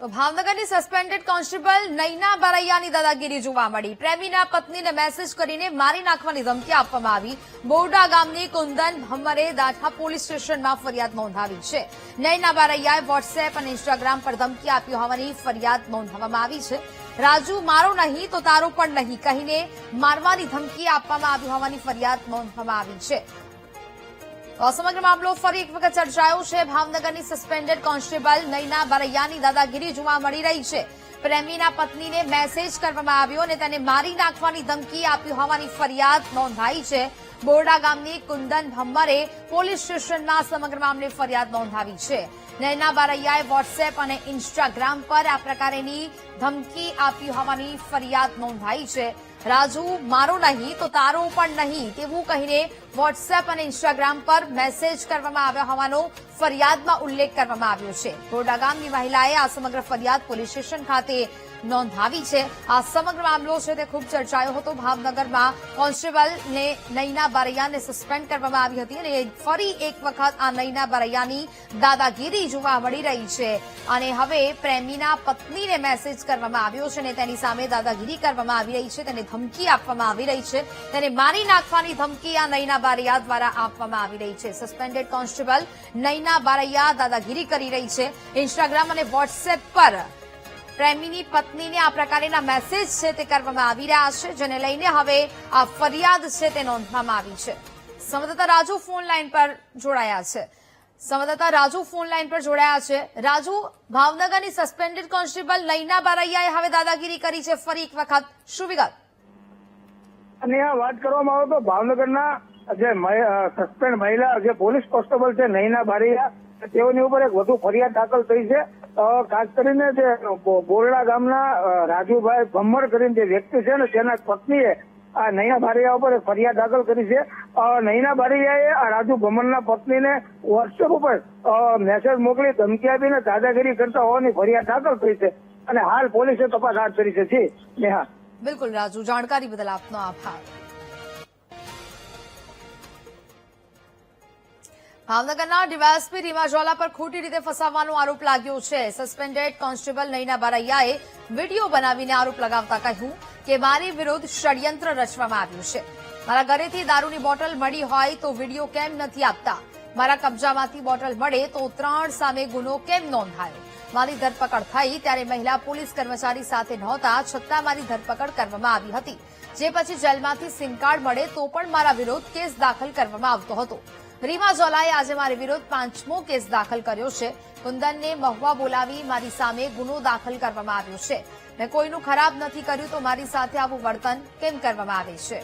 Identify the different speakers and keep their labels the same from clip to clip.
Speaker 1: તો ભાવનગરની suspended constable Naina બારૈયાની દાદાગીરી જોવા મળી। પ્રેમીના પત્નીને મેસેજ કરીને મારી નાખવાની ધમકી આપવામાં આવી। બોરડા ગામની કુંદન ભમ્મરે દાઠા પોલીસ સ્ટેશનમાં ફરિયાદ નોંધાવી છે। નૈના બારૈયાએ વોટ્સએપ અને ઇન્સ્ટાગ્રામ પર ધમકી આપી હોવાની ફરિયાદ નોંધાવવામાં આવી છે। રાજુ મારો નહીં તો તારો પણ નહીં કહીને મારવાની ધમકી આપવામાં આવી હોવાની ફરિયાદ નોંધવામાં આવી છે। સમગ્ર મામલો ફરી એક વખત ચર્ચાયો છે। ભાવનગરની સસ્પેન્ડેડ કોન્સ્ટેબલ નૈના બારૈયાની દાદાગીરી જોવા મળી રહી છે। પ્રેમીના પત્નીને મેસેજ કરવામાં આવ્યો અને તેને મારી નાખવાની ધમકી આપી હોવાની ફરિયાદ નોંધાઈ છે। બોરડા ગામની કુંદન ભમ્મરે પોલીસ સ્ટેશનમાં સમગ્ર મામલે ફરિયાદ નોંધાવી છે। નૈના બારૈયાએ વોટ્સએપ અને ઇન્સ્ટાગ્રામ પર આ પ્રકારની ધમકી આપી હોવાની ફરિયાદ નોંધાઈ છે। રાજુ મારો નહીં તો તારો પણ નહીં તેવું કહીને વોટ્સએપ અને ઇન્સ્ટાગ્રામ પર મેસેજ કરવામાં આવ્યા હોવાનો ફરિયાદમાં ઉલ્લેખ કરવામાં આવ્યો છે। બોરડા ગામની મહિલાએ આ સમગ્ર ફરિયાદ પોલીસ સ્ટેશન ખાતે નોંધાવી છે। આ સમગ્ર મામલો છે તે ખૂબ ચર્ચાયો હતો। ભાવનગરમાં કોન્સ્ટેબલને નૈના બારૈયાને સસ્પેન્ડ કરવામાં આવી હતી અને ફરી એક વખત આ નૈના બારૈયાની દાદાગીરી જોવા મળી રહી છે અને હવે પ્રેમીના પત્નીને મેસેજ કરવામાં આવ્યો છે અને તેની સામે દાદાગીરી કરવામાં આવી રહી છે। તેને ધમકી આપવામાં આવી રહી છે। તેને મારી નાખવાની ધમકી આ નૈના બારૈયા દ્વારા આપવામાં આવી રહી છે। સસ્પેન્ડેડ કોન્સ્ટેબલ નૈના બારૈયા દાદાગીરી કરી રહી છે। ઇન્સ્ટાગ્રામ અને વોટ્સએપ પર પ્રેમીની પત્નીને આ પ્રકારના મેસેજ છે તે કરવામાં આવી રહ્યા છે, જેને લઈને હવે આ ફરિયાદ છે તે નોંધવામાં આવી છે। સંવાદદાતા રાજુ ફોન લાઈન પર જોડાયા છે। રાજુ, ભાવનગરની સસ્પેન્ડેડ કોન્સ્ટેબલ નૈના બારૈયાએ હવે દાદાગીરી કરી છે ફરી એક વખત, શું વિગત?
Speaker 2: અને આ વાત કરવામાં આવે તો ભાવનગરના જે સસ્પેન્ડ મહિલા જે પોલીસ કોન્સ્ટેબલ છે નૈના બારૈયા, તેઓની ઉપર એક વધુ ફરિયાદ દાખલ થઈ છે। ખાસ કરીને જે બોરડા ગામના રાજુભાઈ ભમ્મર કરીને જે વ્યક્તિ છે ને તેના પત્નીએ આ નૈના બારૈયા ઉપર એક ફરિયાદ દાખલ કરી છે। નૈના બારૈયાએ આ રાજુ ભમ્મરના પત્નીને વોટ્સએપ ઉપર મેસેજ મોકલી ધમકી આપીને દાદાગીરી કરતા હોવાની ફરિયાદ દાખલ થઈ છે અને હાલ પોલીસે તપાસ હાથ ધરી છે। જી નેહા।
Speaker 1: બિલકુલ રાજુ, જાણકારી બદલ આપનો આભાર। ભાવનગરના ડીવાયએસપી રીમા ઝોલા પર ખોટી રીતે ફસાવવાનો આરોપ લાગ્યો છે। સસ્પેન્ડેડ કોન્સ્ટેબલ નૈના બારૈયાએ વિડીયો બનાવીને આરોપ લગાવતા કહ્યું કે મારી વિરુદ્ધ ષડયંત્ર રચવામાં આવ્યું છે। મારા ઘરેથી દારૂની બોટલ મળી હોય તો વિડીયો કેમ નથી આપતા? મારા કબજામાંથી બોટલ મળે તો 3 સામે ગુનો કેમ નોંધાયો? મારી ધરપકડ થઈ ત્યારે મહિલા પોલીસ કર્મચારી સાથે નહોતા, છતાં મારી ધરપકડ કરવામાં આવી હતી। જે પછી જેલમાંથી સિમ કાર્ડ મળે તો પણ મારા વિરુદ્ધ કેસ દાખલ કરવામાં આવતો હતો। રીમા ઝોલાએ આજે મારી વિરુદ્ધ 5મો કેસ દાખલ કર્યો છે। કુંદનને મહુવા બોલાવી મારી સામે ગુનો દાખલ કરવામાં આવ્યો છે। મેં કોઈનું ખરાબ નથી કર્યું તો મારી સાથે આવું વર્તન કેમ કરવામાં આવે છે?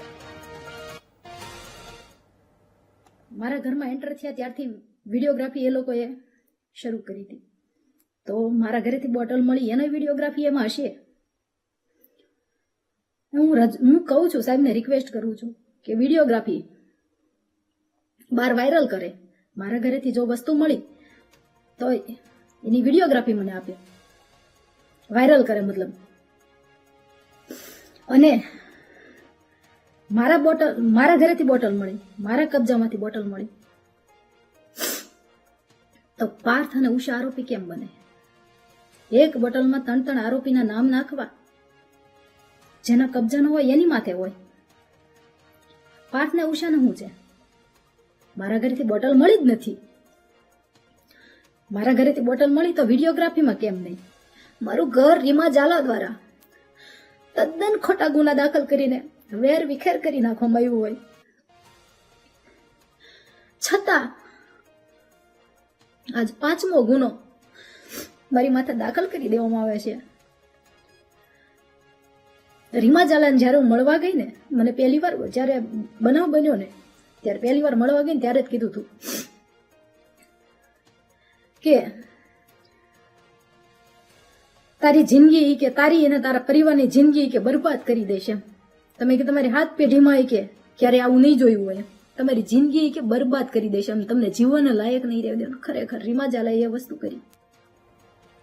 Speaker 3: મારા ઘરમાં એન્ટર થયા ત્યારથી વિડીયોગ્રાફી એ લોકોએ શરૂ કરી હતી, તો મારા ઘરેથી બોટલ મળી એનો વિડીયોગ્રાફી એમાં હશે। હું કહું છું સાહેબને, રિક્વેસ્ટ કરું છું કે વિડીયોગ્રાફી બહાર વાયરલ કરે। મારા ઘરેથી જો વસ્તુ મળી તો એની વિડીયોગ્રાફી મને આપે, વાયરલ કરે મતલબ। અને મારા ઘરેથી બોટલ મળી, મારા કબજામાંથી બોટલ મળી, તો પાર્થ અને ઉષા આરોપી કેમ બને? એક બોટલમાં 3 આરોપીના નામ નાખવા, જેના કબજાનો હોય એની માથે હોય। પાર્થ ને ઉષાને શું છે? મારા ઘરેથી બોટલ મળી જ નથી। મારા ઘરેથી બોટલ મળી તો વિડીયોગ્રાફીમાં કેમ નહીં? મારું ઘર રીમા ઝોલા દ્વારા તદ્દન ખોટા ગુના દાખલ કરીને વેર વિખેર કરી નાખવામાં આવ્યું હોય, છતાં આજ 5મો ગુનો મારી માથે દાખલ કરી દેવામાં આવે છે। રીમા ઝોલાને જયારે હું મળવા ગઈ ને, મને પહેલી વાર જયારે બનાવ બન્યો ને ત્યારે પહેલી વાર મળવા ગઈ ને ત્યારે જ કીધું હતું કે તારી જિંદગી કે તારી અને તારા પરિવારની જિંદગી કે બરબાદ કરી દેશે। તમે કે તમારી હાથ પેઢીમાં કે ક્યારે આવું નહીં જોયું હોય, તમારી જિંદગી કે બરબાદ કરી દેશે, તમને જીવન લાયક નહીં રહેવા દેવાનું। ખરેખર રીમા ઝોલાએ એ વસ્તુ કરી।